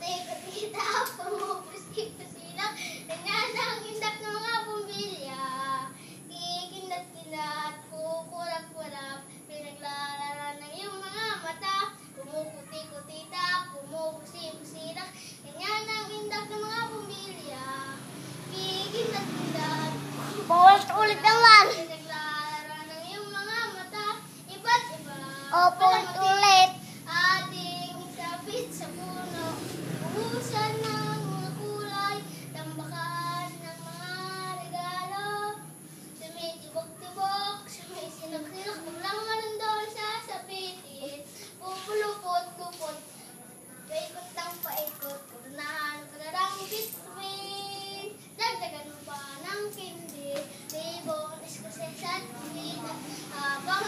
Pumuputi-puti-kita, pumupusi-pusilang, ganyan ang indak ng mga bumbilya. Kikindat-kindat, kukurap-kurap, pinaglalaro ng iyong mga mata. Pumuputi-putita, pumupusi-pusilang, ganyan ang indak ng mga bumbilya. Kikindat-kindat, Paulit-ulit naman. pinaglalaro ng iyong mga mata. Iba't iba. Paulit-ulit. Ating sabit sa puno, ubusan ng mga kulay, tambakan ng mga regalo. Sumitibok-tibok, sumisinag-sinag, biglang manundol sa sabitin. Pupulupot-lupot, paikot ng paikot, kurunahan ka na lang bituin. Dagdagan mo pa ng kindi, libong iskases at hindi habang